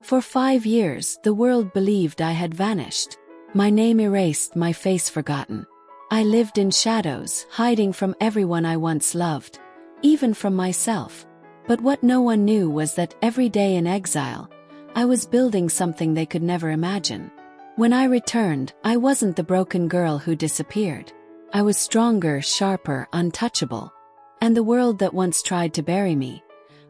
For 5 years, the world believed I had vanished. My name erased, my face forgotten. I lived in shadows, hiding from everyone I once loved, even from myself. But what no one knew was that every day in exile, I was building something they could never imagine. When I returned, I wasn't the broken girl who disappeared. I was stronger, sharper, untouchable. And the world that once tried to bury me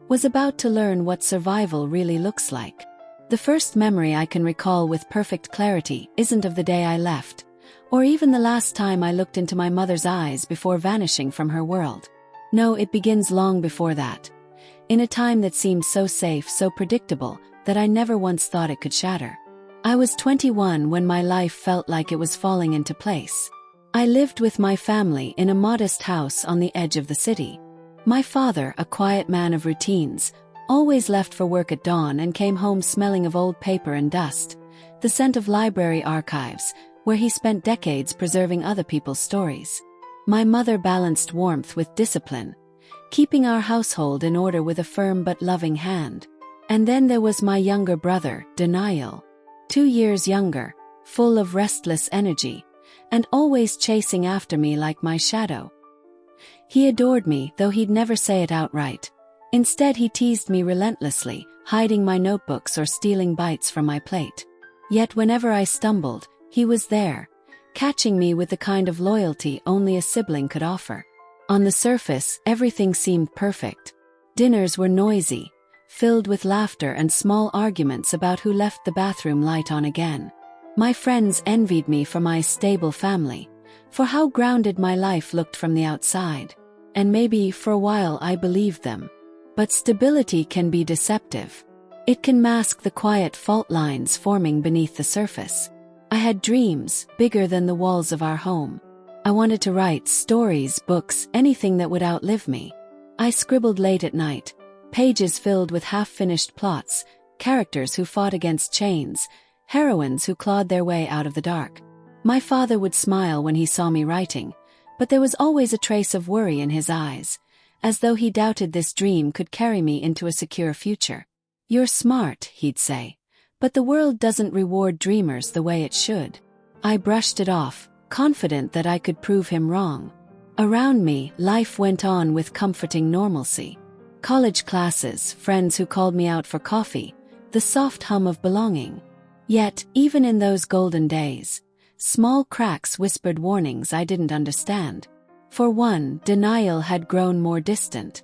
was about to learn what survival really looks like. The first memory I can recall with perfect clarity isn't of the day I left, or even the last time I looked into my mother's eyes before vanishing from her world. No, it begins long before that, in a time that seemed so safe, so predictable, that I never once thought it could shatter. I was 21 when my life felt like it was falling into place. I lived with my family in a modest house on the edge of the city. My father, a quiet man of routines, always left for work at dawn and came home smelling of old paper and dust, the scent of library archives, where he spent decades preserving other people's stories. My mother balanced warmth with discipline, keeping our household in order with a firm but loving hand. And then there was my younger brother, Daniel, 2 years younger, full of restless energy, and always chasing after me like my shadow. He adored me, though he'd never say it outright. Instead, he teased me relentlessly, hiding my notebooks or stealing bites from my plate. Yet whenever I stumbled, he was there, catching me with the kind of loyalty only a sibling could offer. On the surface, everything seemed perfect. Dinners were noisy, filled with laughter and small arguments about who left the bathroom light on again. My friends envied me for my stable family, for how grounded my life looked from the outside. And maybe for a while I believed them. But stability can be deceptive. It can mask the quiet fault lines forming beneath the surface. I had dreams, bigger than the walls of our home. I wanted to write stories, books, anything that would outlive me. I scribbled late at night, pages filled with half-finished plots, characters who fought against chains, heroines who clawed their way out of the dark. My father would smile when he saw me writing, but there was always a trace of worry in his eyes, as though he doubted this dream could carry me into a secure future. "You're smart," he'd say, "but the world doesn't reward dreamers the way it should." I brushed it off, confident that I could prove him wrong. Around me, life went on with comforting normalcy. College classes, friends who called me out for coffee, the soft hum of belonging. Yet, even in those golden days, small cracks whispered warnings I didn't understand. For one, Daniel had grown more distant.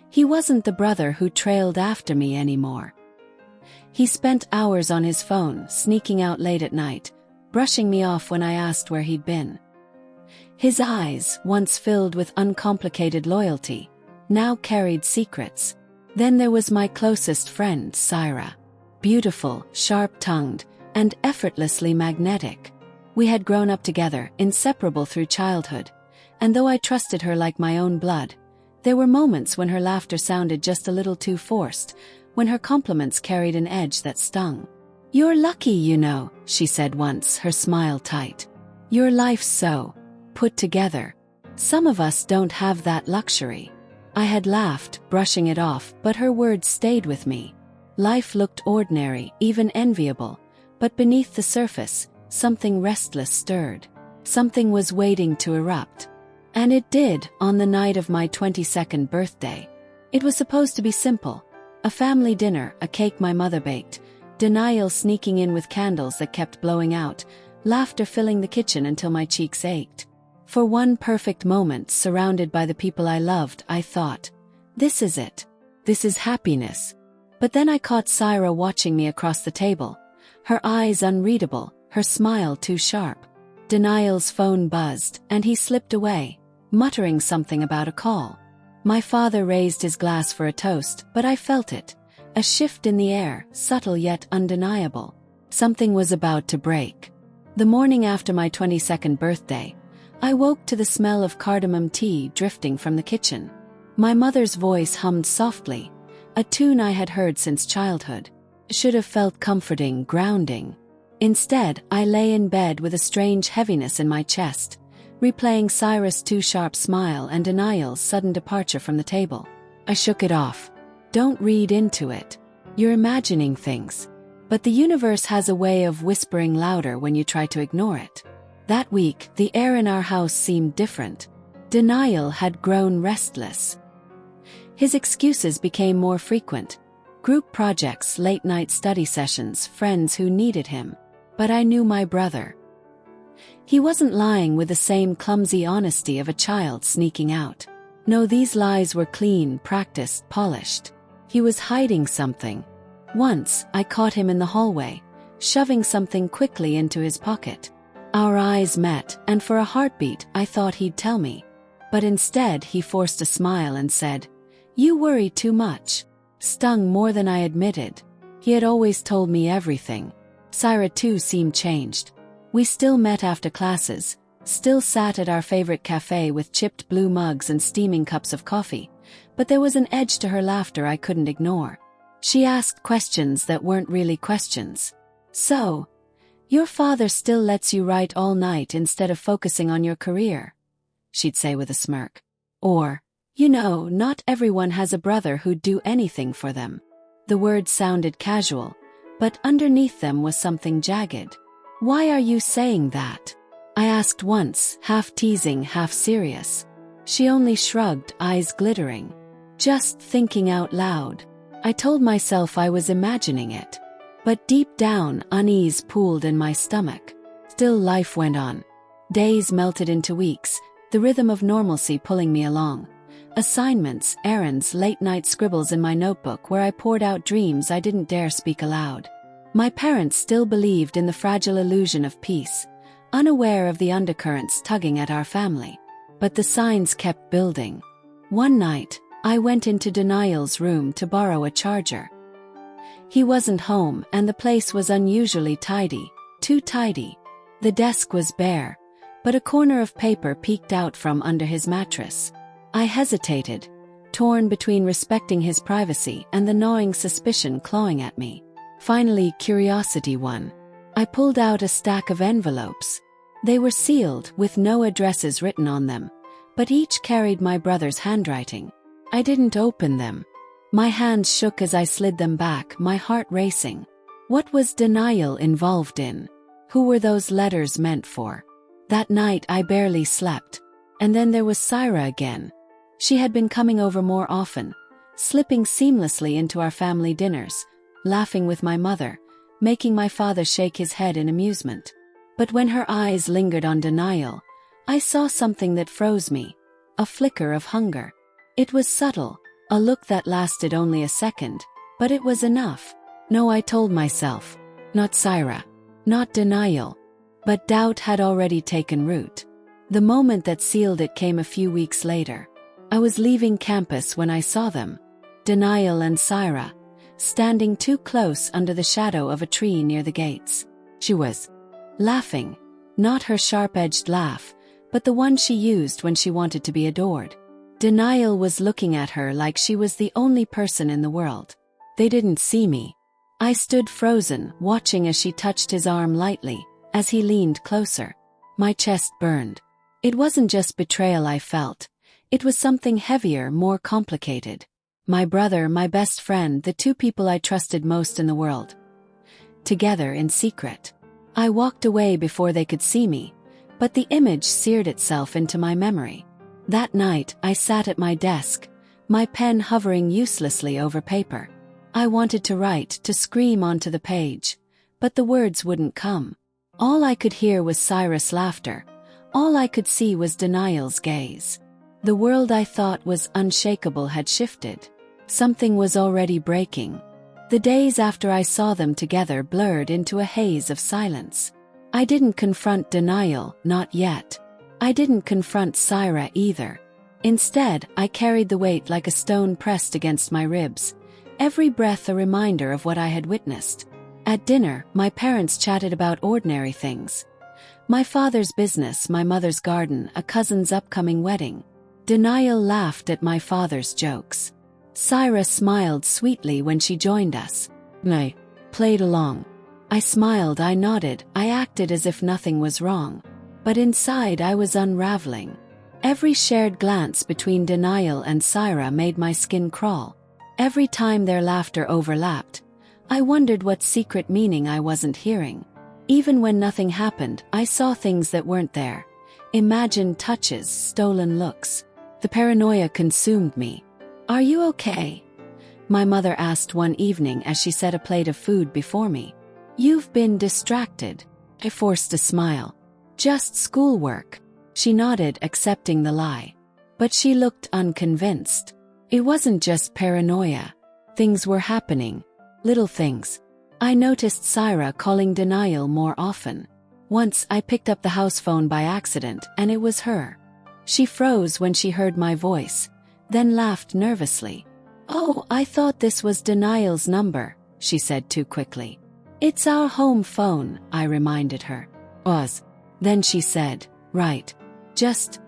He wasn't the brother who trailed after me anymore. He spent hours on his phone, sneaking out late at night, brushing me off when I asked where he'd been. His eyes, once filled with uncomplicated loyalty, now carried secrets. Then there was my closest friend, Syra. Beautiful, sharp-tongued, and effortlessly magnetic. We had grown up together, inseparable through childhood, and though I trusted her like my own blood, there were moments when her laughter sounded just a little too forced, when her compliments carried an edge that stung. "You're lucky, you know," she said once, her smile tight. "Your life's so put together. Some of us don't have that luxury." I had laughed, brushing it off, but her words stayed with me. Life looked ordinary, even enviable, but beneath the surface, something restless stirred. Something was waiting to erupt. And it did, on the night of my 22nd birthday. It was supposed to be simple. A family dinner, a cake my mother baked, Daniel sneaking in with candles that kept blowing out, laughter filling the kitchen until my cheeks ached. For one perfect moment, surrounded by the people I loved, I thought, this is it. This is happiness. But then I caught Syra watching me across the table, her eyes unreadable, her smile too sharp. Daniel's phone buzzed, and he slipped away, muttering something about a call. My father raised his glass for a toast, but I felt it. A shift in the air, subtle yet undeniable. Something was about to break. The morning after my 22nd birthday, I woke to the smell of cardamom tea drifting from the kitchen. My mother's voice hummed softly, a tune I had heard since childhood. Should have felt comforting, grounding. Instead, I lay in bed with a strange heaviness in my chest, replaying Syra's too sharp smile and Daniel's sudden departure from the table. I shook it off. Don't read into it. You're imagining things. But the universe has a way of whispering louder when you try to ignore it. That week, the air in our house seemed different. Denial had grown restless. His excuses became more frequent. Group projects, late-night study sessions, friends who needed him. But I knew my brother. He wasn't lying with the same clumsy honesty of a child sneaking out. No, these lies were clean, practiced, polished. He was hiding something. Once, I caught him in the hallway, shoving something quickly into his pocket. Our eyes met, and for a heartbeat, I thought he'd tell me. But instead, he forced a smile and said, "You worry too much." Stung more than I admitted. He had always told me everything. Saira too seemed changed. We still met after classes, still sat at our favorite cafe with chipped blue mugs and steaming cups of coffee, but there was an edge to her laughter I couldn't ignore. She asked questions that weren't really questions. "So, your father still lets you write all night instead of focusing on your career?" she'd say with a smirk. Or, "You know, not everyone has a brother who'd do anything for them." The words sounded casual, but underneath them was something jagged. "Why are you saying that?" I asked once, half teasing, half serious. She only shrugged, eyes glittering. "Just thinking out loud." I told myself I was imagining it. But deep down, unease pooled in my stomach. Still, life went on. Days melted into weeks, the rhythm of normalcy pulling me along. Assignments, errands, late-night scribbles in my notebook where I poured out dreams I didn't dare speak aloud. My parents still believed in the fragile illusion of peace, unaware of the undercurrents tugging at our family. But the signs kept building. One night, I went into Denial's room to borrow a charger. He wasn't home, and the place was unusually tidy, too tidy. The desk was bare, but a corner of paper peeked out from under his mattress. I hesitated, torn between respecting his privacy and the gnawing suspicion clawing at me. Finally, curiosity won. I pulled out a stack of envelopes. They were sealed, with no addresses written on them, but each carried my brother's handwriting. I didn't open them. My hands shook as I slid them back, my heart racing. What was Denial involved in? Who were those letters meant for? That night I barely slept. And then there was Saira again. She had been coming over more often, slipping seamlessly into our family dinners, laughing with my mother, making my father shake his head in amusement. But when her eyes lingered on Denial, I saw something that froze me, a flicker of hunger. It was subtle, a look that lasted only a second, but it was enough. No, I told myself, not Saira, not Denial. But doubt had already taken root. The moment that sealed it came a few weeks later. I was leaving campus when I saw them, Denial and Saira, standing too close under the shadow of a tree near the gates. She was laughing, not her sharp-edged laugh, but the one she used when she wanted to be adored. Denial was looking at her like she was the only person in the world. They didn't see me. I stood frozen, watching as she touched his arm lightly, as he leaned closer. My chest burned. It wasn't just betrayal I felt. It was something heavier, more complicated. My brother, my best friend, the two people I trusted most in the world. Together in secret. I walked away before they could see me, but the image seared itself into my memory. That night, I sat at my desk, my pen hovering uselessly over paper. I wanted to write, to scream onto the page, but the words wouldn't come. All I could hear was Saira's laughter. All I could see was Denial's gaze. The world I thought was unshakable had shifted. Something was already breaking. The days after I saw them together blurred into a haze of silence. I didn't confront Denial, not yet. I didn't confront Saira either. Instead, I carried the weight like a stone pressed against my ribs, every breath a reminder of what I had witnessed. At dinner, my parents chatted about ordinary things. My father's business, my mother's garden, a cousin's upcoming wedding. Denial laughed at my father's jokes. Saira smiled sweetly when she joined us. I played along. I smiled, I nodded, I acted as if nothing was wrong. But inside I was unraveling. Every shared glance between Denial and Saira made my skin crawl. Every time their laughter overlapped, I wondered what secret meaning I wasn't hearing. Even when nothing happened, I saw things that weren't there. Imagined touches, stolen looks. The paranoia consumed me. "Are you okay?" my mother asked one evening as she set a plate of food before me. "You've been distracted." I forced a smile. "Just schoolwork." She nodded, accepting the lie. But she looked unconvinced. It wasn't just paranoia. Things were happening. Little things. I noticed Syra calling Denial more often. Once I picked up the house phone by accident, and it was her. She froze when she heard my voice, then laughed nervously. "Oh, I thought this was Denial's number," she said too quickly. "It's our home phone," I reminded her. "Was." Then she said, "Right. Just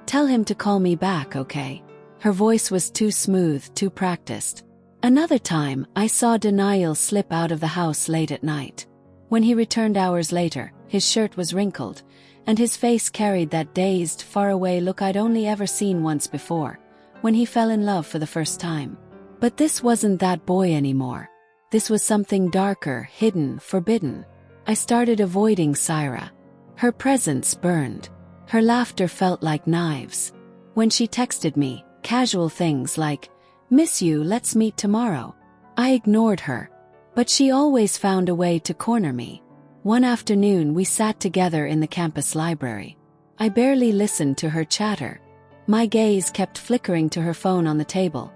tell him to call me back, okay?" Her voice was too smooth, too practiced. Another time, I saw Denial slip out of the house late at night. When he returned hours later, his shirt was wrinkled, and his face carried that dazed, faraway look I'd only ever seen once before, when he fell in love for the first time. But this wasn't that boy anymore. This was something darker, hidden, forbidden. I started avoiding Syra. Her presence burned. Her laughter felt like knives. When she texted me, casual things like, "Miss you, let's meet tomorrow," I ignored her. But she always found a way to corner me. One afternoon we sat together in the campus library. I barely listened to her chatter. My gaze kept flickering to her phone on the table,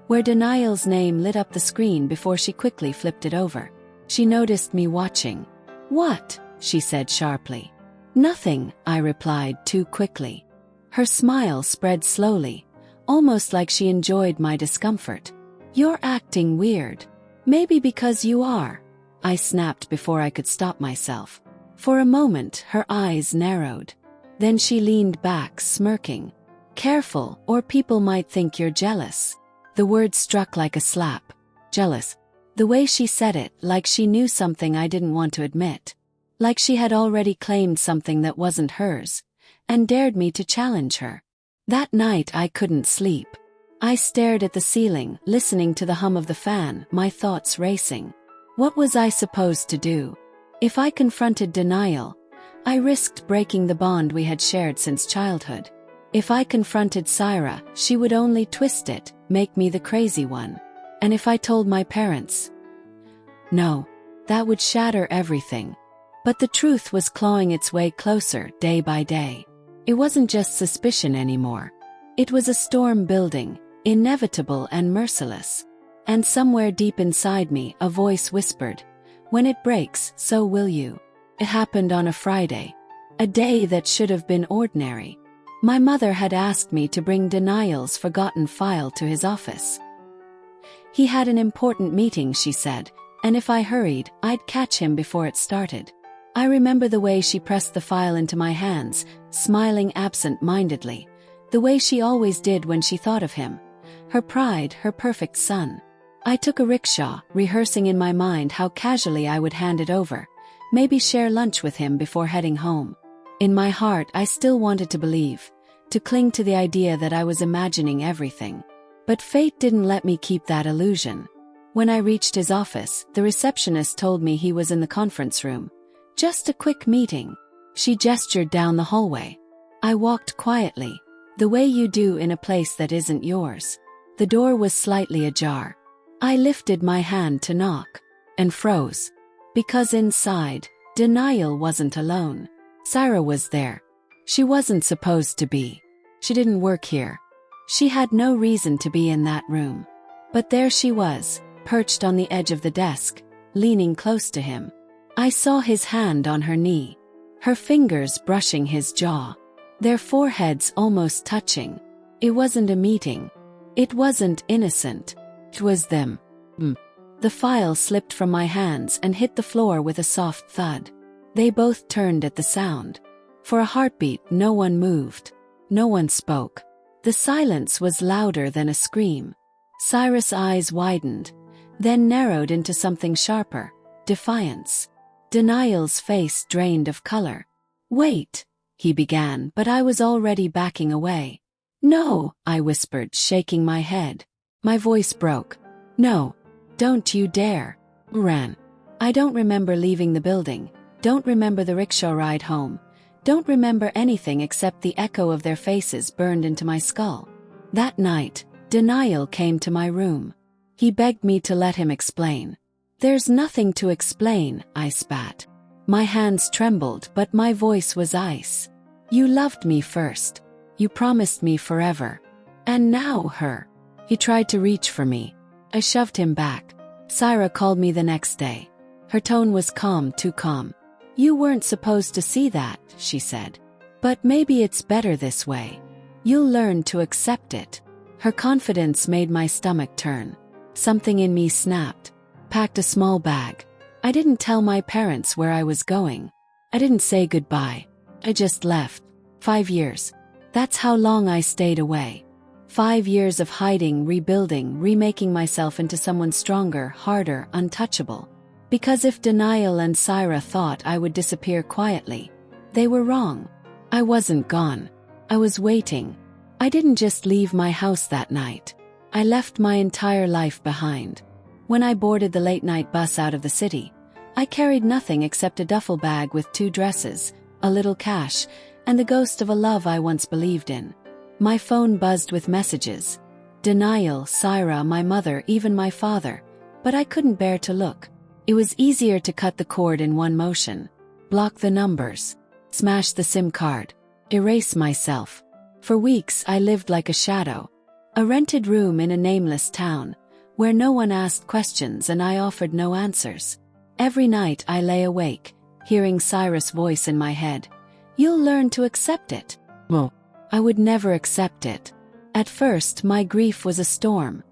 where Denial's name lit up the screen before she quickly flipped it over. She noticed me watching. "What?" she said sharply. "Nothing," I replied too quickly. Her smile spread slowly, almost like she enjoyed my discomfort. "You're acting weird." "Maybe because you are," I snapped before I could stop myself. For a moment, her eyes narrowed. Then she leaned back, smirking. "Careful, or people might think you're jealous." The word struck like a slap. Jealous. The way she said it, like she knew something I didn't want to admit. Like she had already claimed something that wasn't hers, and dared me to challenge her. That night I couldn't sleep. I stared at the ceiling, listening to the hum of the fan, my thoughts racing. What was I supposed to do? If I confronted Denial, I risked breaking the bond we had shared since childhood. If I confronted Syra, she would only twist it, make me the crazy one. And if I told my parents? No, that would shatter everything. But the truth was clawing its way closer, day by day. It wasn't just suspicion anymore. It was a storm building, inevitable and merciless. And somewhere deep inside me, a voice whispered, "When it breaks, so will you." It happened on a Friday. A day that should have been ordinary. My mother had asked me to bring Denial's forgotten file to his office. He had an important meeting, she said, and if I hurried, I'd catch him before it started. I remember the way she pressed the file into my hands, smiling absent-mindedly, the way she always did when she thought of him. Her pride, her perfect son. I took a rickshaw, rehearsing in my mind how casually I would hand it over, maybe share lunch with him before heading home. In my heart, I still wanted to believe, to cling to the idea that I was imagining everything. But fate didn't let me keep that illusion. When I reached his office, the receptionist told me he was in the conference room. Just a quick meeting. She gestured down the hallway. I walked quietly, the way you do in a place that isn't yours. The door was slightly ajar. I lifted my hand to knock, and froze. Because inside, Denial wasn't alone. Syra was there. She wasn't supposed to be. She didn't work here. She had no reason to be in that room. But there she was, perched on the edge of the desk, leaning close to him. I saw his hand on her knee, her fingers brushing his jaw, their foreheads almost touching. It wasn't a meeting. It wasn't innocent. It was them. The file slipped from my hands and hit the floor with a soft thud. They both turned at the sound. For a heartbeat, no one moved. No one spoke. The silence was louder than a scream. Syra's eyes widened, then narrowed into something sharper, defiance. Denial's face drained of color. "Wait," he began, but I was already backing away. "No," I whispered, shaking my head. My voice broke. "No, don't you dare." Ran. I don't remember leaving the building, don't remember the rickshaw ride home, don't remember anything except the echo of their faces burned into my skull. That night, Denial came to my room. He begged me to let him explain. There's nothing to explain, I spat. My hands trembled, but my voice was ice. You loved me first. You promised me forever. And now her. He tried to reach for me. I shoved him back. Syra called me the next day. Her tone was calm, too calm. You weren't supposed to see that, she said. But maybe it's better this way. You'll learn to accept it. Her confidence made my stomach turn. Something in me snapped. Packed a small bag. I didn't tell my parents where I was going. I didn't say goodbye. I just left. 5 years. That's how long I stayed away. 5 years of hiding, rebuilding, remaking myself into someone stronger, harder, untouchable. Because if Denial and Syra thought I would disappear quietly, they were wrong. I wasn't gone. I was waiting. I didn't just leave my house that night. I left my entire life behind. When I boarded the late-night bus out of the city, I carried nothing except a duffel bag with 2 dresses, a little cash, and the ghost of a love I once believed in. My phone buzzed with messages. Denial, Syra, my mother, even my father. But I couldn't bear to look. It was easier to cut the cord in one motion. Block the numbers. Smash the SIM card. Erase myself. For weeks I lived like a shadow. A rented room in a nameless town, where no one asked questions and I offered no answers. Every night I lay awake, hearing Syra's voice in my head. You'll learn to accept it. Well, I would never accept it. At first my grief was a storm.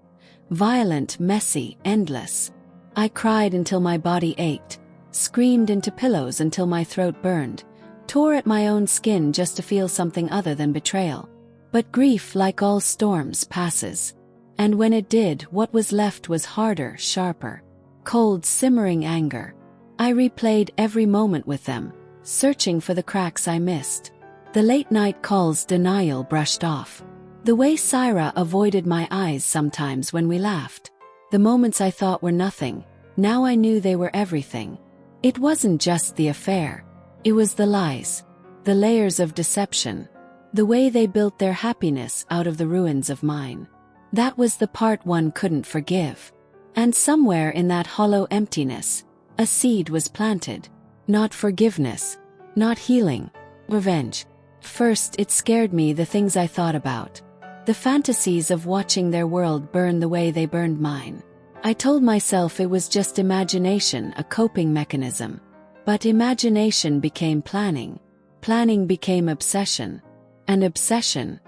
Violent, messy, endless. I cried until my body ached, screamed into pillows until my throat burned, tore at my own skin just to feel something other than betrayal. But grief, like all storms, passes. And when it did, what was left was harder, sharper. Cold, simmering anger. I replayed every moment with them, searching for the cracks I missed. The late-night calls Denial brushed off. The way Syra avoided my eyes sometimes when we laughed. The moments I thought were nothing, now I knew they were everything. It wasn't just the affair. It was the lies. The layers of deception. The way they built their happiness out of the ruins of mine. That was the part one couldn't forgive. And somewhere in that hollow emptiness, a seed was planted. Not forgiveness. Not healing. Revenge. First, it scared me, the things I thought about. The fantasies of watching their world burn the way they burned mine. I told myself it was just imagination, a coping mechanism. But imagination became planning. Planning became obsession. And obsession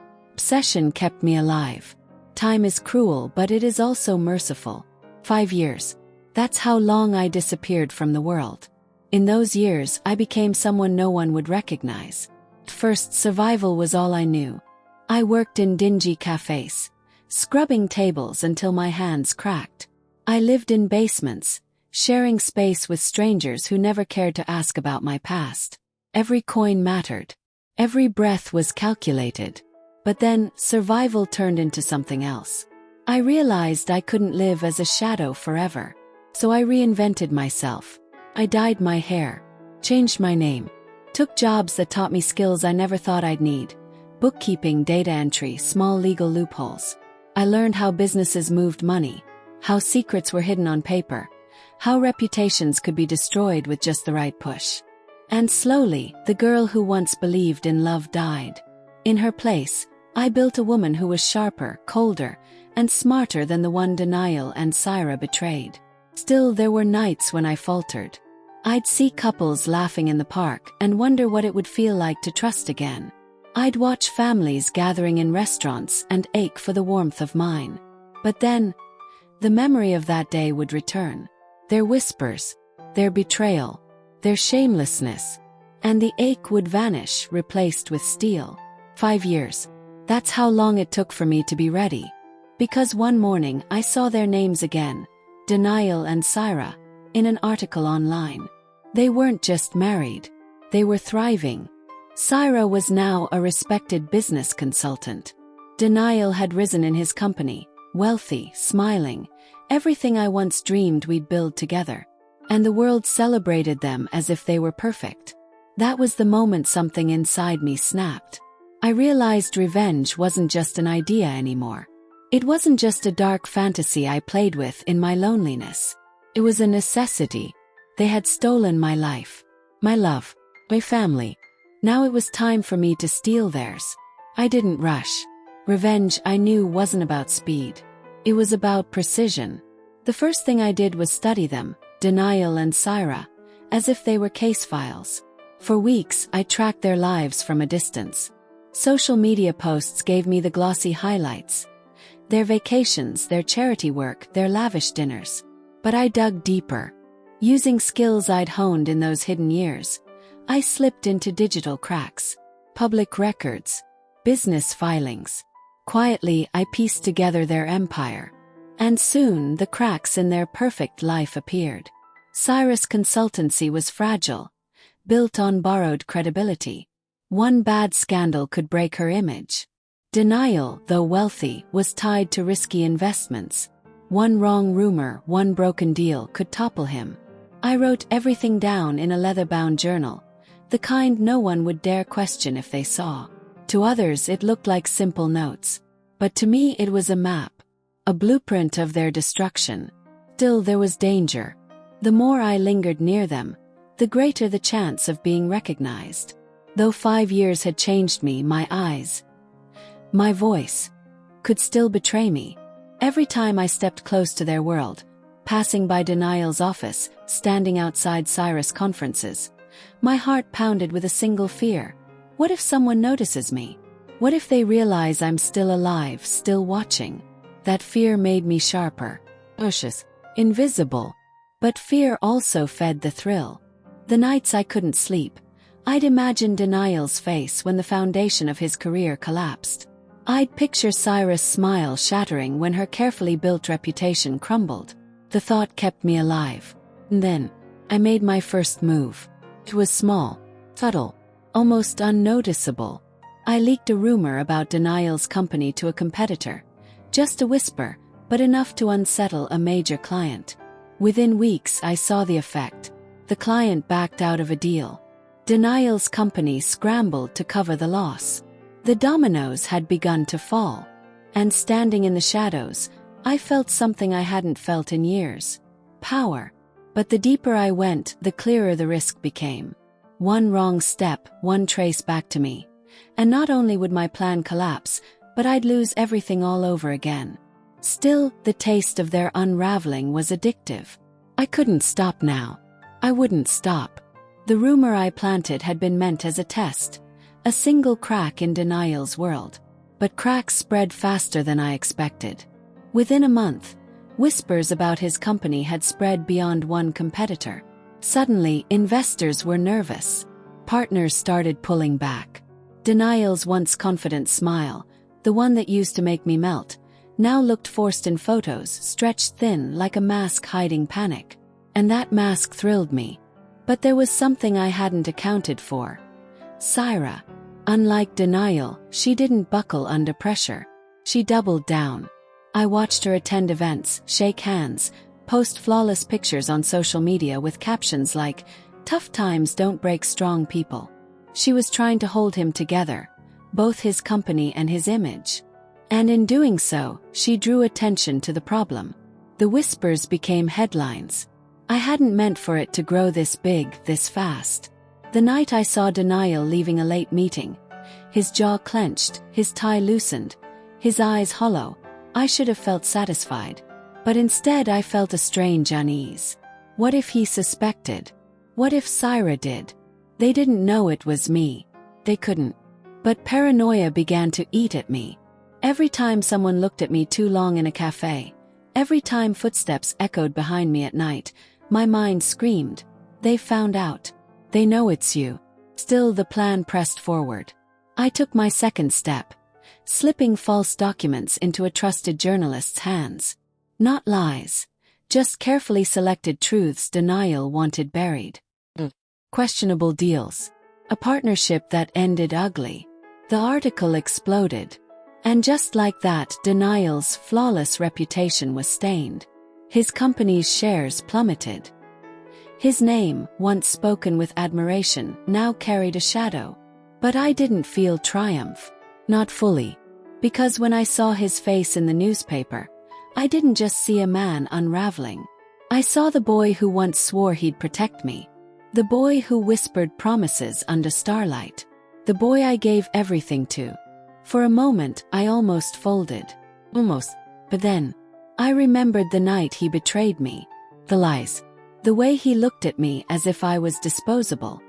kept me alive. Time is cruel, but it is also merciful. 5 years. That's how long I disappeared from the world. In those years, I became someone no one would recognize. At first, survival was all I knew. I worked in dingy cafes, scrubbing tables until my hands cracked. I lived in basements, sharing space with strangers who never cared to ask about my past. Every coin mattered. Every breath was calculated. But then, survival turned into something else. I realized I couldn't live as a shadow forever. So I reinvented myself. I dyed my hair, changed my name, took jobs that taught me skills I never thought I'd need. Bookkeeping, data entry, small legal loopholes. I learned how businesses moved money, how secrets were hidden on paper, how reputations could be destroyed with just the right push. And slowly, the girl who once believed in love died. In her place, I built a woman who was sharper, colder, and smarter than the one Denial and Syra betrayed. Still, there were nights when I faltered. I'd see couples laughing in the park and wonder what it would feel like to trust again. I'd watch families gathering in restaurants and ache for the warmth of mine. But then, the memory of that day would return. Their whispers, their betrayal, their shamelessness, and the ache would vanish, replaced with steel. 5 years. That's how long it took for me to be ready. Because one morning I saw their names again, Denial and Syra, in an article online. They weren't just married. They were thriving. Syra was now a respected business consultant. Denial had risen in his company, wealthy, smiling, Everything I once dreamed we'd build together. And the world celebrated them as if they were perfect. That was the moment something inside me snapped. I realized revenge wasn't just an idea anymore. It wasn't just a dark fantasy I played with in my loneliness. It was a necessity. They had stolen my life, my love, my family. Now it was time for me to steal theirs. I didn't rush. Revenge, I knew, wasn't about speed. It was about precision. The first thing I did was study them, Denial and Syra, as if they were case files. For weeks, I tracked their lives from a distance. Social media posts gave me the glossy highlights. Their vacations, their charity work, their lavish dinners. But I dug deeper. Using skills I'd honed in those hidden years, I slipped into digital cracks, public records, business filings. Quietly, I pieced together their empire. And soon, the cracks in their perfect life appeared. Syra's consultancy was fragile, built on borrowed credibility. One bad scandal could break her image. Denial, though wealthy, was tied to risky investments. One wrong rumor, one broken deal could topple him. I wrote everything down in a leather-bound journal, the kind no one would dare question if they saw. To others it looked like simple notes. But to me it was a map, a blueprint of their destruction. Still there was danger. The more I lingered near them, the greater the chance of being recognized. Though 5 years had changed me, my eyes, my voice, could still betray me. Every time I stepped close to their world, passing by Denial's office, standing outside Syra's conferences, my heart pounded with a single fear. What if someone notices me? What if they realize I'm still alive, still watching? That fear made me sharper, cautious, invisible. But fear also fed the thrill. The nights I couldn't sleep, I'd imagine Denial's face when the foundation of his career collapsed. I'd picture Syra's smile shattering when her carefully built reputation crumbled. The thought kept me alive. And then, I made my first move. It was small, subtle, almost unnoticeable. I leaked a rumor about Denial's company to a competitor. Just a whisper, but enough to unsettle a major client. Within weeks I saw the effect. The client backed out of a deal. Denial's company scrambled to cover the loss. The dominoes had begun to fall. And standing in the shadows, I felt something I hadn't felt in years. Power. But the deeper I went, the clearer the risk became. One wrong step, one trace back to me. And not only would my plan collapse, but I'd lose everything all over again. Still, the taste of their unraveling was addictive. I couldn't stop now. I wouldn't stop. The rumor I planted had been meant as a test, a single crack in Denial's world. But cracks spread faster than I expected. Within a month, whispers about his company had spread beyond one competitor. Suddenly, investors were nervous. Partners started pulling back. Denial's once confident smile, the one that used to make me melt, now looked forced in photos, stretched thin like a mask hiding panic. And that mask thrilled me. But there was something I hadn't accounted for. Syra. Unlike Denial, she didn't buckle under pressure. She doubled down. I watched her attend events, shake hands, post flawless pictures on social media with captions like, "Tough times don't break strong people." She was trying to hold him together, both his company and his image. And in doing so, she drew attention to the problem. The whispers became headlines. I hadn't meant for it to grow this big, this fast. The night I saw Denial leaving a late meeting, his jaw clenched, his tie loosened, his eyes hollow, I should have felt satisfied. But instead I felt a strange unease. What if he suspected? What if Syra did? They didn't know it was me. They couldn't. But paranoia began to eat at me. Every time someone looked at me too long in a cafe, every time footsteps echoed behind me at night, my mind screamed, "They found out. They know it's you." Still the plan pressed forward. I took my second step, slipping false documents into a trusted journalist's hands. Not lies, just carefully selected truths Denial wanted buried. Questionable deals. A partnership that ended ugly. The article exploded. And just like that, Denial's flawless reputation was stained. His company's shares plummeted. His name, once spoken with admiration, now carried a shadow. But I didn't feel triumph. Not fully. Because when I saw his face in the newspaper, I didn't just see a man unraveling. I saw the boy who once swore he'd protect me. The boy who whispered promises under starlight. The boy I gave everything to. For a moment, I almost folded. Almost. But then, I remembered the night he betrayed me. The lies. The way he looked at me as if I was disposable.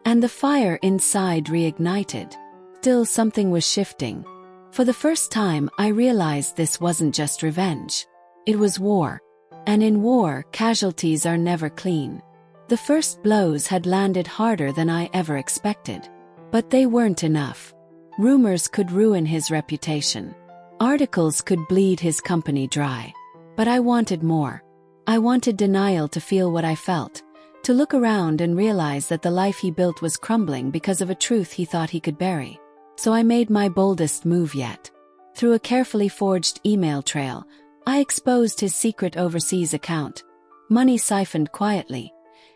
And the fire inside reignited. Still something was shifting. For the first time, I realized this wasn't just revenge. It was war. And in war, casualties are never clean. The first blows had landed harder than I ever expected. But they weren't enough. Rumors could ruin his reputation. Articles could bleed his company dry. But I wanted more. I wanted denial to feel what I felt, to look around and realize that the life he built was crumbling because of a truth he thought he could bury. So I made my boldest move yet. Through a carefully forged email trail, I exposed his secret overseas account, money siphoned quietly,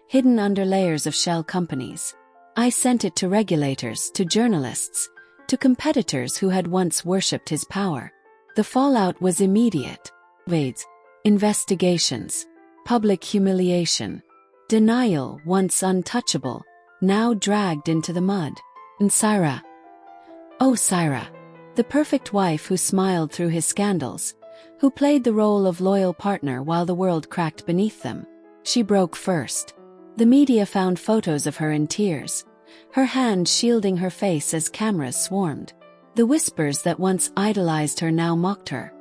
hidden under layers of shell companies. I sent it to regulators, to journalists, to competitors who had once worshipped his power. The fallout was immediate. Raids, investigations, public humiliation, denial once untouchable, now dragged into the mud. And Syra. Oh, Syra. The perfect wife who smiled through his scandals, who played the role of loyal partner while the world cracked beneath them. She broke first. The media found photos of her in tears, her hand shielding her face as cameras swarmed. The whispers that once idolized her now mocked her.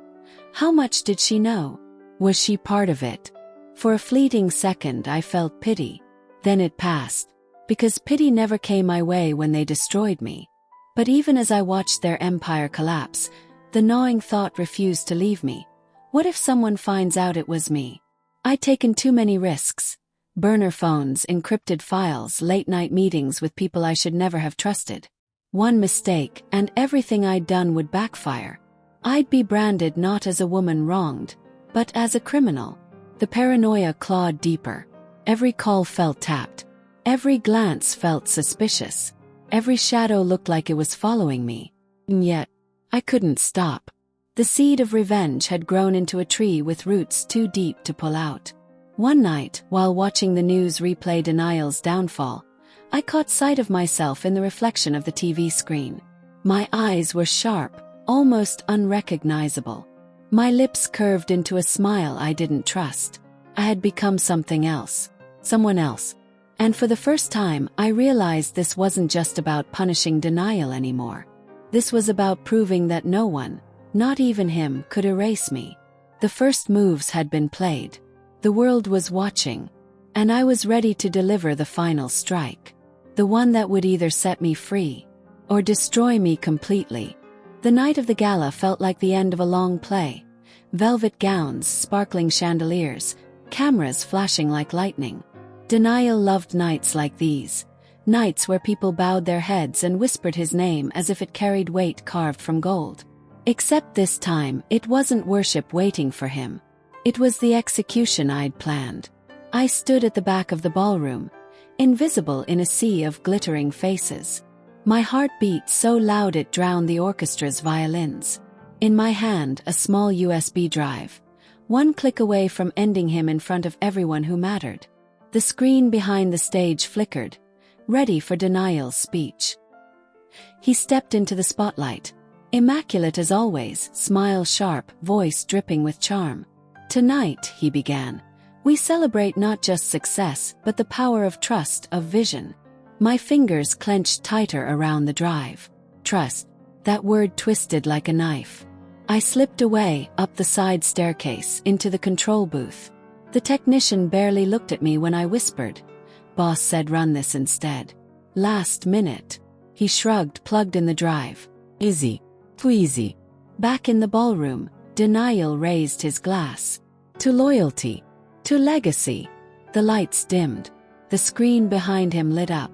How much did she know? Was she part of it? For a fleeting second I felt pity. Then it passed. Because pity never came my way when they destroyed me. But even as I watched their empire collapse, the gnawing thought refused to leave me. What if someone finds out it was me? I'd taken too many risks. Burner phones, encrypted files, late-night meetings with people I should never have trusted. One mistake, and everything I'd done would backfire. I'd be branded not as a woman wronged, but as a criminal. The paranoia clawed deeper. Every call felt tapped. Every glance felt suspicious. Every shadow looked like it was following me. And yet, I couldn't stop. The seed of revenge had grown into a tree with roots too deep to pull out. One night, while watching the news replay Denial's downfall, I caught sight of myself in the reflection of the TV screen. My eyes were sharp, almost unrecognizable. My lips curved into a smile I didn't trust. I had become something else. Someone else. And for the first time, I realized this wasn't just about punishing Denial anymore. This was about proving that no one, not even him, could erase me. The first moves had been played. The world was watching. And I was ready to deliver the final strike. The one that would either set me free or destroy me completely. The night of the gala felt like the end of a long play. Velvet gowns, sparkling chandeliers, cameras flashing like lightning. Denial loved nights like these. Nights where people bowed their heads and whispered his name as if it carried weight carved from gold. Except this time, it wasn't worship waiting for him. It was the execution I'd planned. I stood at the back of the ballroom, invisible in a sea of glittering faces. My heart beat so loud it drowned the orchestra's violins. In my hand, a small USB drive. One click away from ending him in front of everyone who mattered. The screen behind the stage flickered, ready for Denial's speech. He stepped into the spotlight. Immaculate as always, smile sharp, voice dripping with charm. Tonight, he began, we celebrate not just success, but the power of trust, of vision. My fingers clenched tighter around the drive. Trust. That word twisted like a knife. I slipped away, up the side staircase, into the control booth. The technician barely looked at me when I whispered. Boss said run this instead. Last minute. He shrugged, plugged in the drive. Easy. Too easy. Back in the ballroom, Denial raised his glass. To loyalty. To legacy. The lights dimmed. The screen behind him lit up.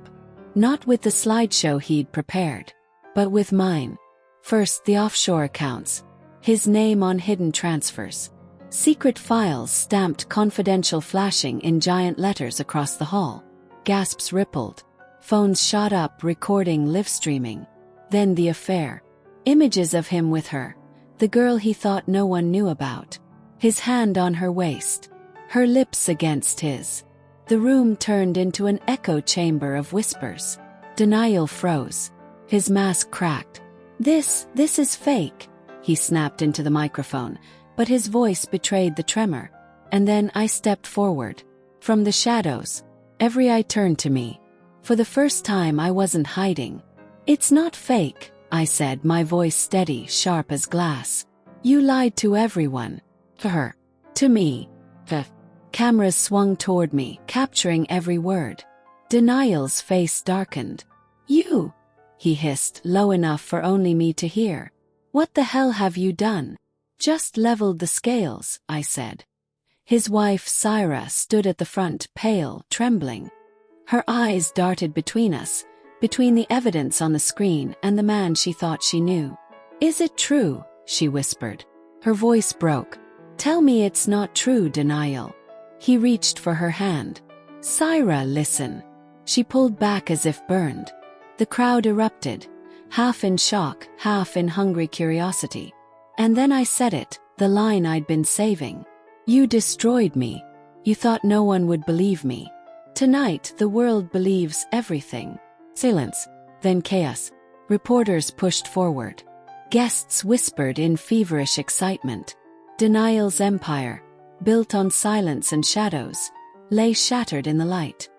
Not with the slideshow he'd prepared, but with mine. First, the offshore accounts. His name on hidden transfers. Secret files stamped confidential flashing in giant letters across the hall. Gasps rippled. Phones shot up recording live streaming. Then the affair. Images of him with her. The girl he thought no one knew about. His hand on her waist. Her lips against his. The room turned into an echo chamber of whispers. Denial froze. His mask cracked. This is fake, he snapped into the microphone, but his voice betrayed the tremor. And then I stepped forward. From the shadows, every eye turned to me. For the first time I wasn't hiding. It's not fake, I said, my voice steady, sharp as glass. You lied to everyone. To her. To me. The cameras swung toward me, capturing every word. Denial's face darkened. You, he hissed, low enough for only me to hear. What the hell have you done? Just leveled the scales, I said. His wife, Syra, stood at the front, pale, trembling. Her eyes darted between us, between the evidence on the screen and the man she thought she knew. Is it true? She whispered. Her voice broke. Tell me it's not true, Denial. He reached for her hand. Syra, listen. She pulled back as if burned. The crowd erupted, half in shock, half in hungry curiosity. And then I said it, the line I'd been saving. You destroyed me. You thought no one would believe me. Tonight the world believes everything. Silence. Then chaos. Reporters pushed forward. Guests whispered in feverish excitement. Denial's empire, built on silence and shadows, lay shattered in the light.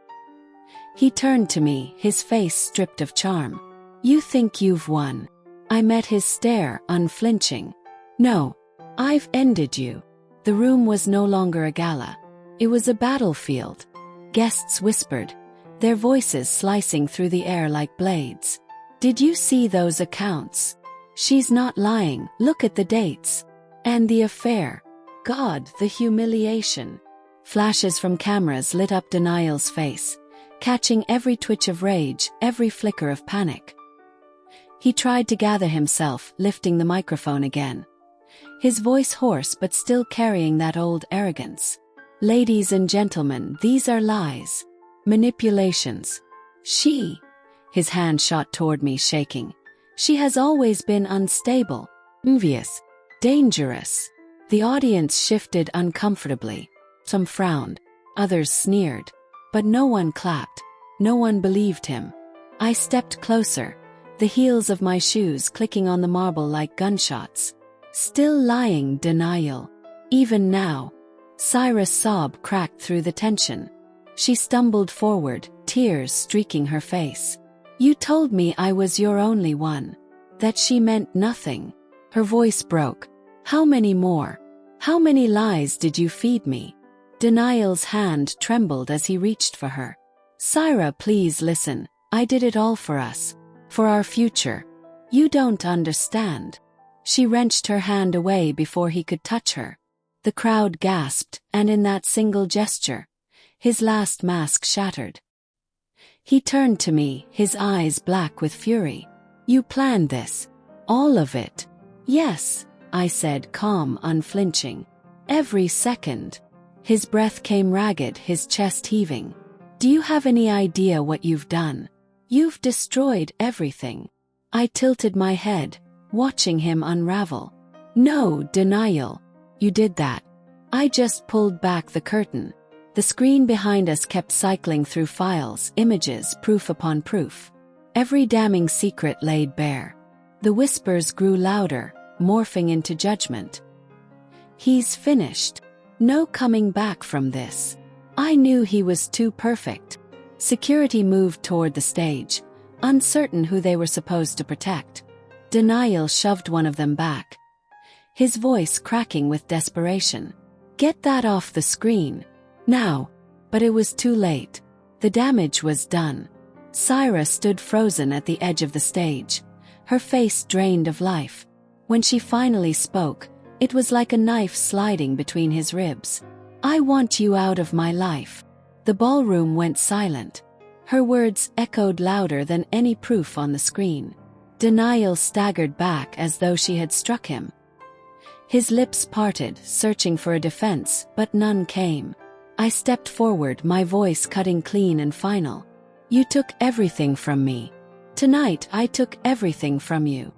He turned to me, his face stripped of charm. You think you've won. I met his stare, unflinching. No, I've ended you. The room was no longer a gala. It was a battlefield. Guests whispered, their voices slicing through the air like blades. Did you see those accounts? She's not lying, look at the dates. And the affair. God, the humiliation. Flashes from cameras lit up Denial's face, catching every twitch of rage, every flicker of panic. He tried to gather himself, lifting the microphone again. His voice hoarse but still carrying that old arrogance. Ladies and gentlemen, these are lies. Manipulations. His hand shot toward me, shaking. She has always been unstable, envious, dangerous. The audience shifted uncomfortably. Some frowned, others sneered. But no one clapped. No one believed him. I stepped closer, the heels of my shoes clicking on the marble like gunshots. Still lying, Denial. Even now. Syra's sob cracked through the tension. She stumbled forward, tears streaking her face. You told me I was your only one. That she meant nothing. Her voice broke. How many more? How many lies did you feed me? Denial's hand trembled as he reached for her. Syra, please listen. I did it all for us. For our future. You don't understand. She wrenched her hand away before he could touch her. The crowd gasped, and in that single gesture, his last mask shattered. He turned to me, his eyes black with fury. You planned this. All of it. Yes, I said, calm, unflinching. Every second. His breath came ragged, his chest heaving. Do you have any idea what you've done? You've destroyed everything. I tilted my head, watching him unravel. No, Denial. You did that. I just pulled back the curtain. The screen behind us kept cycling through files, images, proof upon proof. Every damning secret laid bare. The whispers grew louder, morphing into judgment. He's finished. No coming back from this. I knew he was too perfect. Security moved toward the stage, uncertain who they were supposed to protect. Denial shoved one of them back, his voice cracking with desperation. Get that off the screen. Now. But it was too late. The damage was done. Syra stood frozen at the edge of the stage, her face drained of life. When she finally spoke, it was like a knife sliding between his ribs. I want you out of my life. The ballroom went silent. Her words echoed louder than any proof on the screen. Denial staggered back as though she had struck him. His lips parted, searching for a defense, but none came. I stepped forward, my voice cutting clean and final. You took everything from me. Tonight I took everything from you.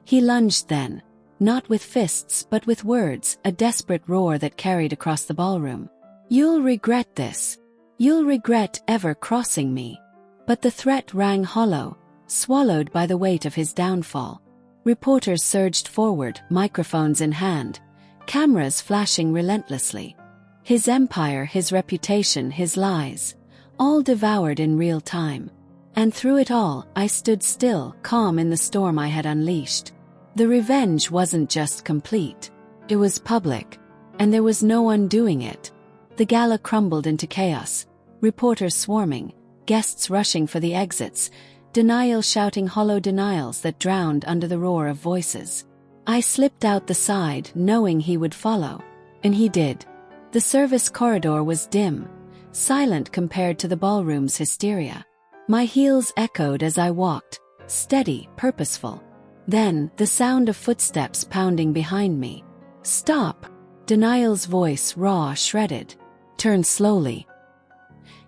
He lunged then, not with fists but with words, a desperate roar that carried across the ballroom. You'll regret this. You'll regret ever crossing me. But the threat rang hollow, swallowed by the weight of his downfall. Reporters surged forward, microphones in hand, cameras flashing relentlessly. His empire, his reputation, his lies, all devoured in real time. And through it all, I stood still, calm in the storm I had unleashed. The revenge wasn't just complete. It was public. And there was no undoing it. The gala crumbled into chaos. Reporters swarming, guests rushing for the exits, denial shouting hollow denials that drowned under the roar of voices. I slipped out the side, knowing he would follow. And he did. The service corridor was dim, silent compared to the ballroom's hysteria. My heels echoed as I walked, steady, purposeful. Then, the sound of footsteps pounding behind me. Stop! Denial's voice, raw, shredded. Turn slowly.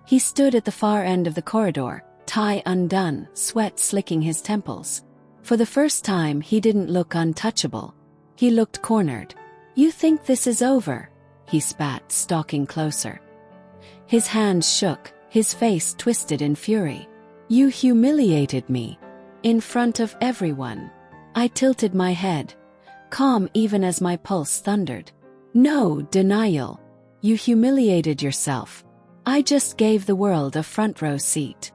He stood at the far end of the corridor, tie undone, sweat slicking his temples. For the first time, he didn't look untouchable. He looked cornered. You think this is over? He spat, stalking closer. His hands shook, his face twisted in fury. You humiliated me. In front of everyone. I tilted my head, calm even as my pulse thundered. No, Denial. You humiliated yourself. I just gave the world a front row seat.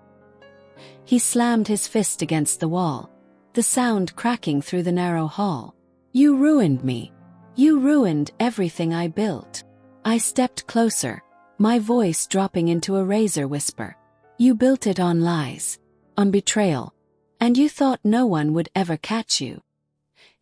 He slammed his fist against the wall, the sound cracking through the narrow hall. You ruined me. You ruined everything I built. I stepped closer, my voice dropping into a razor whisper. You built it on lies, on betrayal, and you thought no one would ever catch you.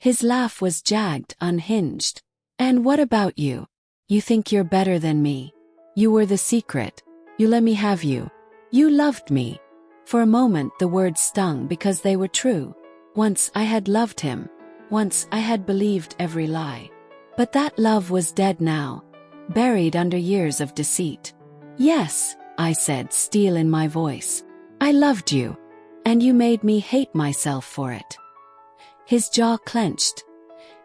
His laugh was jagged, unhinged. And what about you? You think you're better than me. You were the secret. You let me have you. You loved me. For a moment the words stung because they were true. Once I had loved him. Once I had believed every lie. But that love was dead now, buried under years of deceit. Yes, I said, steel in my voice. I loved you. And you made me hate myself for it. His jaw clenched,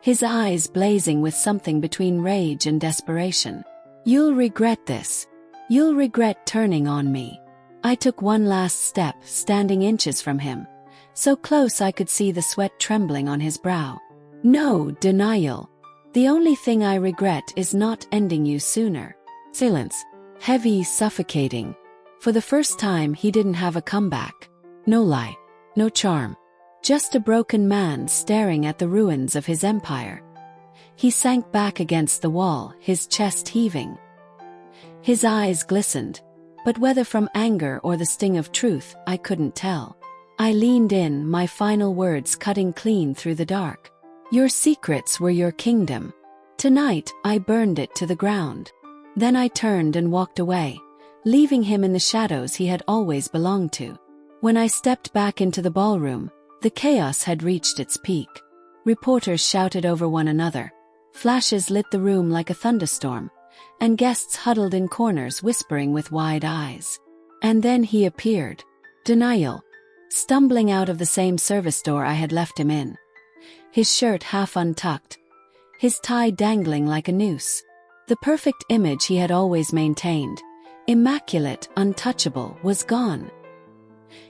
his eyes blazing with something between rage and desperation. You'll regret this. You'll regret turning on me. I took one last step, standing inches from him, so close I could see the sweat trembling on his brow. No, Denial. The only thing I regret is not ending you sooner. Silence. Heavy, suffocating. For the first time he didn't have a comeback. No lie. No charm. Just a broken man staring at the ruins of his empire. He sank back against the wall, his chest heaving. His eyes glistened, but whether from anger or the sting of truth, I couldn't tell. I leaned in, my final words cutting clean through the dark. Your secrets were your kingdom. Tonight, I burned it to the ground. Then I turned and walked away, leaving him in the shadows he had always belonged to. When I stepped back into the ballroom, the chaos had reached its peak. Reporters shouted over one another. Flashes lit the room like a thunderstorm, and guests huddled in corners whispering with wide eyes. And then he appeared. Denial. Stumbling out of the same service door I had left him in. His shirt half untucked, his tie dangling like a noose. The perfect image he had always maintained, immaculate, untouchable, was gone.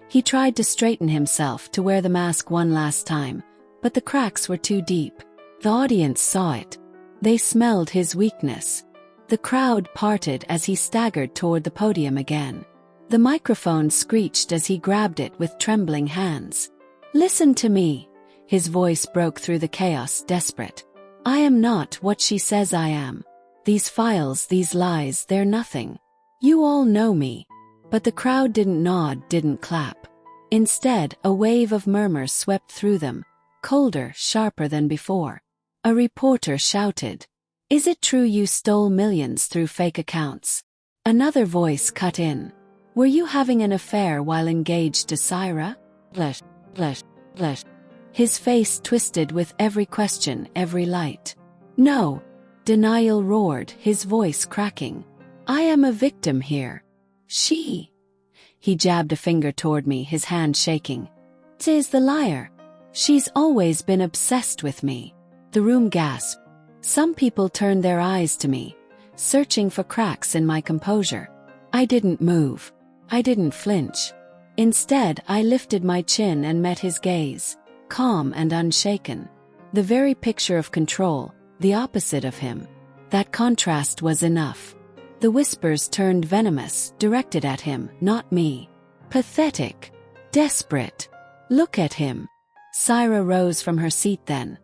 He tried to straighten himself to wear the mask one last time, but the cracks were too deep. The audience saw it. They smelled his weakness. The crowd parted as he staggered toward the podium again. The microphone screeched as he grabbed it with trembling hands. Listen to me. His voice broke through the chaos, desperate. I am not what she says I am. These files, these lies, they're nothing. You all know me. But the crowd didn't nod, didn't clap. Instead, a wave of murmurs swept through them, colder, sharper than before. A reporter shouted, "Is it true you stole millions through fake accounts?" Another voice cut in. "Were you having an affair while engaged to Syra?" His face twisted with every question, every light. No, denial roared, his voice cracking. I am a victim here. She. He jabbed a finger toward me, his hand shaking. Tis the liar. She's always been obsessed with me. The room gasped. Some people turned their eyes to me, searching for cracks in my composure. I didn't move. I didn't flinch. Instead, I lifted my chin and met his gaze, calm and unshaken. The very picture of control, the opposite of him. That contrast was enough. The whispers turned venomous, directed at him, not me. Pathetic. Desperate. Look at him. Syra rose from her seat then,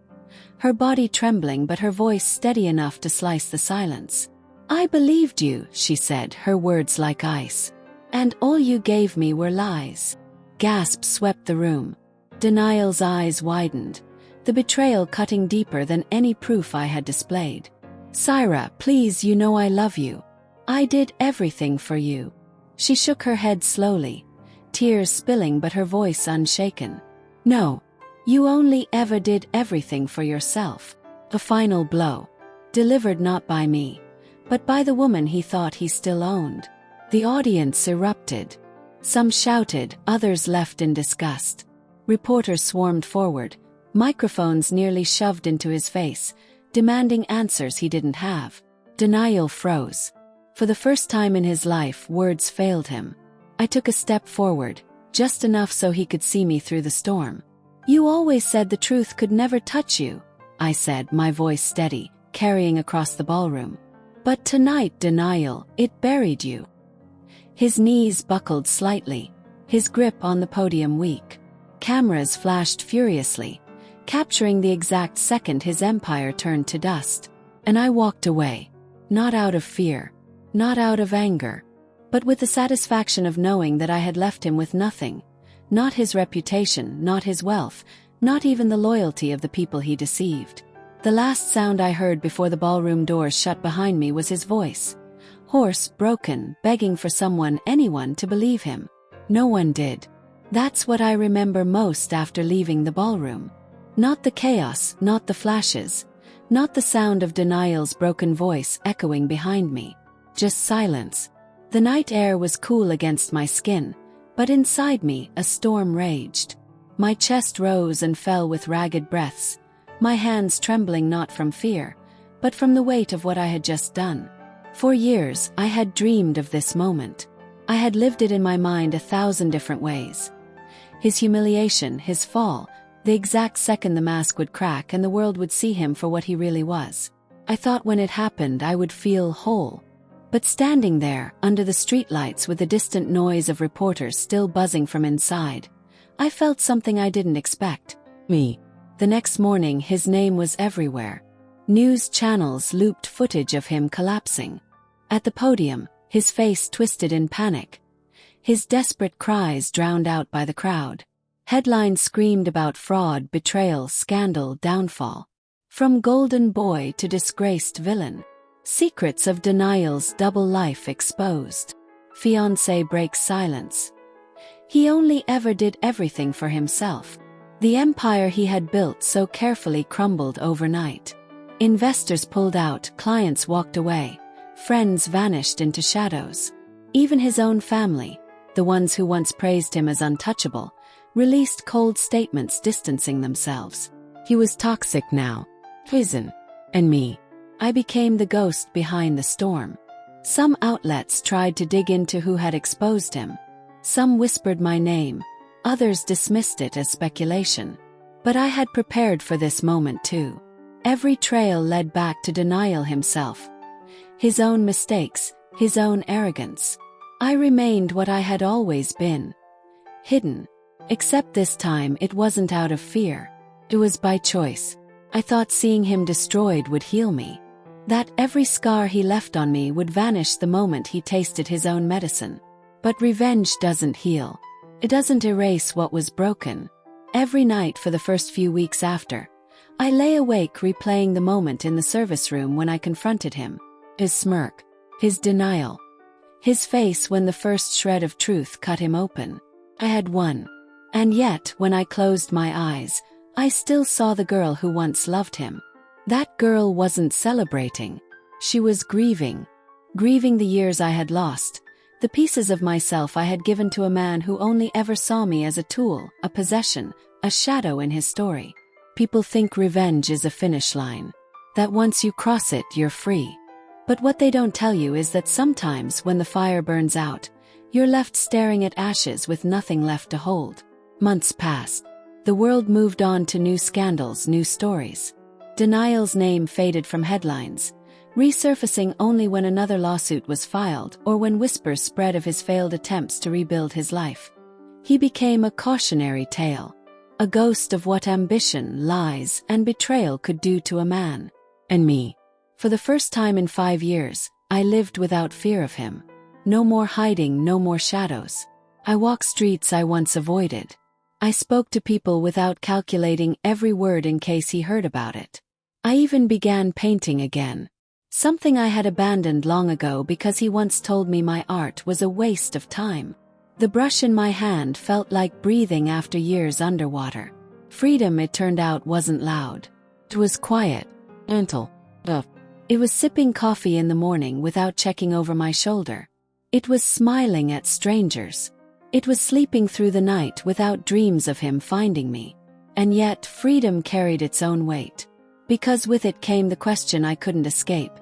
her body trembling but her voice steady enough to slice the silence. I believed you, she said, her words like ice. And all you gave me were lies. Gasps swept the room. Denial's eyes widened, the betrayal cutting deeper than any proof I had displayed. Syra, please, you know I love you. I did everything for you. She shook her head slowly, tears spilling but her voice unshaken. No. You only ever did everything for yourself. A final blow. Delivered not by me, but by the woman he thought he still owned. The audience erupted. Some shouted, others left in disgust. Reporters swarmed forward, microphones nearly shoved into his face, demanding answers he didn't have. Denial froze. For the first time in his life, words failed him. I took a step forward, just enough so he could see me through the storm. You always said the truth could never touch you, I said, my voice steady, carrying across the ballroom. But tonight, denial, it buried you. His knees buckled slightly, his grip on the podium weak. Cameras flashed furiously, capturing the exact second his empire turned to dust. And I walked away, not out of fear, not out of anger, but with the satisfaction of knowing that I had left him with nothing. Not his reputation, not his wealth, not even the loyalty of the people he deceived. The last sound I heard before the ballroom doors shut behind me was his voice. Hoarse, broken, begging for someone, anyone to believe him. No one did. That's what I remember most after leaving the ballroom. Not the chaos, not the flashes, not the sound of denial's broken voice echoing behind me. Just silence. The night air was cool against my skin, but inside me, a storm raged. My chest rose and fell with ragged breaths, my hands trembling not from fear, but from the weight of what I had just done. For years, I had dreamed of this moment. I had lived it in my mind 1,000 different ways. His humiliation, his fall, the exact second the mask would crack and the world would see him for what he really was. I thought when it happened I would feel whole. But standing there, under the streetlights with the distant noise of reporters still buzzing from inside, I felt something I didn't expect. Me. The next morning his name was everywhere. News channels looped footage of him collapsing. At the podium, his face twisted in panic. His desperate cries drowned out by the crowd. Headlines screamed about fraud, betrayal, scandal, downfall. From golden boy to disgraced villain. Secrets of denial's double life exposed. Fiancé breaks silence. He only ever did everything for himself. The empire he had built so carefully crumbled overnight. Investors pulled out, clients walked away, friends vanished into shadows. Even his own family, the ones who once praised him as untouchable, released cold statements distancing themselves. He was toxic now. Poison. And me. I became the ghost behind the storm. Some outlets tried to dig into who had exposed him. Some whispered my name, others dismissed it as speculation. But I had prepared for this moment too. Every trail led back to denial himself. His own mistakes, his own arrogance. I remained what I had always been. Hidden. Except this time it wasn't out of fear. It was by choice. I thought seeing him destroyed would heal me. That every scar he left on me would vanish the moment he tasted his own medicine. But revenge doesn't heal. It doesn't erase what was broken. Every night for the first few weeks after, I lay awake replaying the moment in the service room when I confronted him. His smirk. His denial. His face when the first shred of truth cut him open. I had won. And yet, when I closed my eyes, I still saw the girl who once loved him. That girl wasn't celebrating. She was grieving. Grieving the years I had lost, the pieces of myself I had given to a man who only ever saw me as a tool, a possession, a shadow in his story. People think revenge is a finish line, that once you cross it, you're free. But what they don't tell you is that sometimes when the fire burns out, you're left staring at ashes with nothing left to hold. Months passed. The world moved on to new scandals, new stories. Denial's name faded from headlines, resurfacing only when another lawsuit was filed or when whispers spread of his failed attempts to rebuild his life. He became a cautionary tale, a ghost of what ambition, lies, and betrayal could do to a man. And me. For the first time in 5 years, I lived without fear of him. No more hiding, no more shadows. I walked streets I once avoided. I spoke to people without calculating every word in case he heard about it. I even began painting again. Something I had abandoned long ago because he once told me my art was a waste of time. The brush in my hand felt like breathing after years underwater. Freedom, it turned out, wasn't loud. It was quiet. Gentle. It was sipping coffee in the morning without checking over my shoulder. It was smiling at strangers. It was sleeping through the night without dreams of him finding me. And yet, freedom carried its own weight. Because with it came the question I couldn't escape.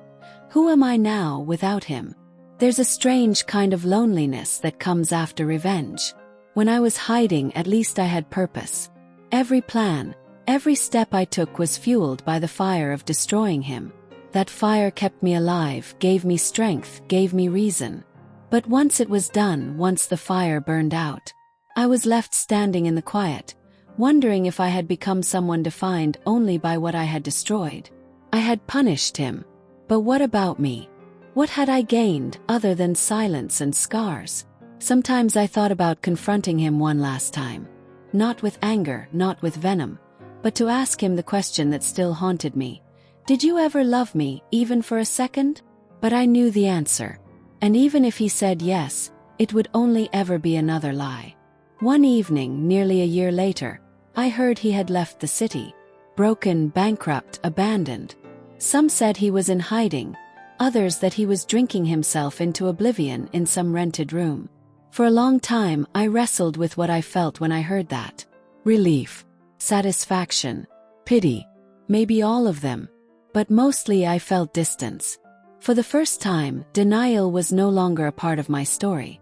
Who am I now without him? There's a strange kind of loneliness that comes after revenge. When I was hiding, at least I had purpose. Every plan, every step I took was fueled by the fire of destroying him. That fire kept me alive, gave me strength, gave me reason. But once it was done, once the fire burned out, I was left standing in the quiet, wondering if I had become someone defined only by what I had destroyed. I had punished him. But what about me? What had I gained, other than silence and scars? Sometimes I thought about confronting him one last time. Not with anger, not with venom, but to ask him the question that still haunted me. Did you ever love me, even for a second? But I knew the answer. And even if he said yes, it would only ever be another lie. One evening, nearly a year later, I heard he had left the city. Broken, bankrupt, abandoned. Some said he was in hiding, others that he was drinking himself into oblivion in some rented room. For a long time, I wrestled with what I felt when I heard that. Relief, satisfaction, pity, maybe all of them. But mostly I felt distance. For the first time, denial was no longer a part of my story.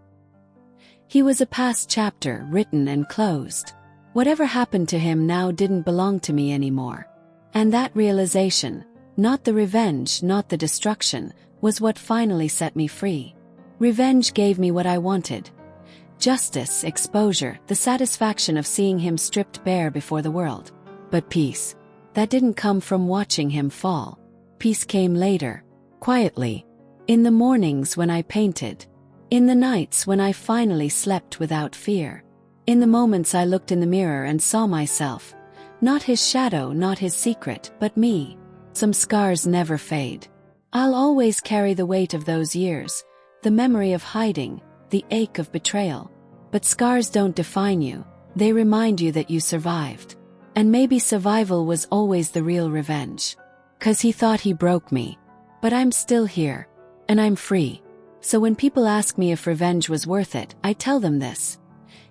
He was a past chapter, written and closed. Whatever happened to him now didn't belong to me anymore. And that realization, not the revenge, not the destruction, was what finally set me free. Revenge gave me what I wanted. Justice, exposure, the satisfaction of seeing him stripped bare before the world. But peace, that didn't come from watching him fall. Peace came later, quietly. In the mornings when I painted. In the nights when I finally slept without fear. In the moments I looked in the mirror and saw myself. Not his shadow, not his secret, but me. Some scars never fade. I'll always carry the weight of those years, the memory of hiding, the ache of betrayal. But scars don't define you, they remind you that you survived. And maybe survival was always the real revenge. 'Cause he thought he broke me. But I'm still here. And I'm free. So when people ask me if revenge was worth it, I tell them this.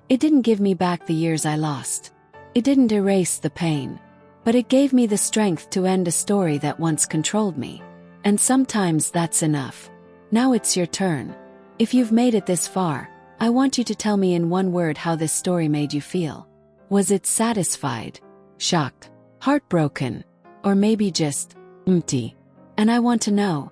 It didn't give me back the years I lost. It didn't erase the pain. But it gave me the strength to end a story that once controlled me. And sometimes that's enough. Now it's your turn. If you've made it this far, I want you to tell me in one word how this story made you feel. Was it satisfied? Shocked? Heartbroken? Or maybe just empty? And I want to know,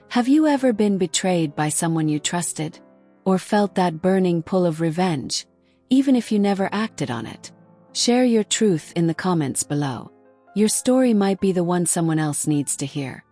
have you ever been betrayed by someone you trusted? Or felt that burning pull of revenge, even if you never acted on it? Share your truth in the comments below. Your story might be the one someone else needs to hear.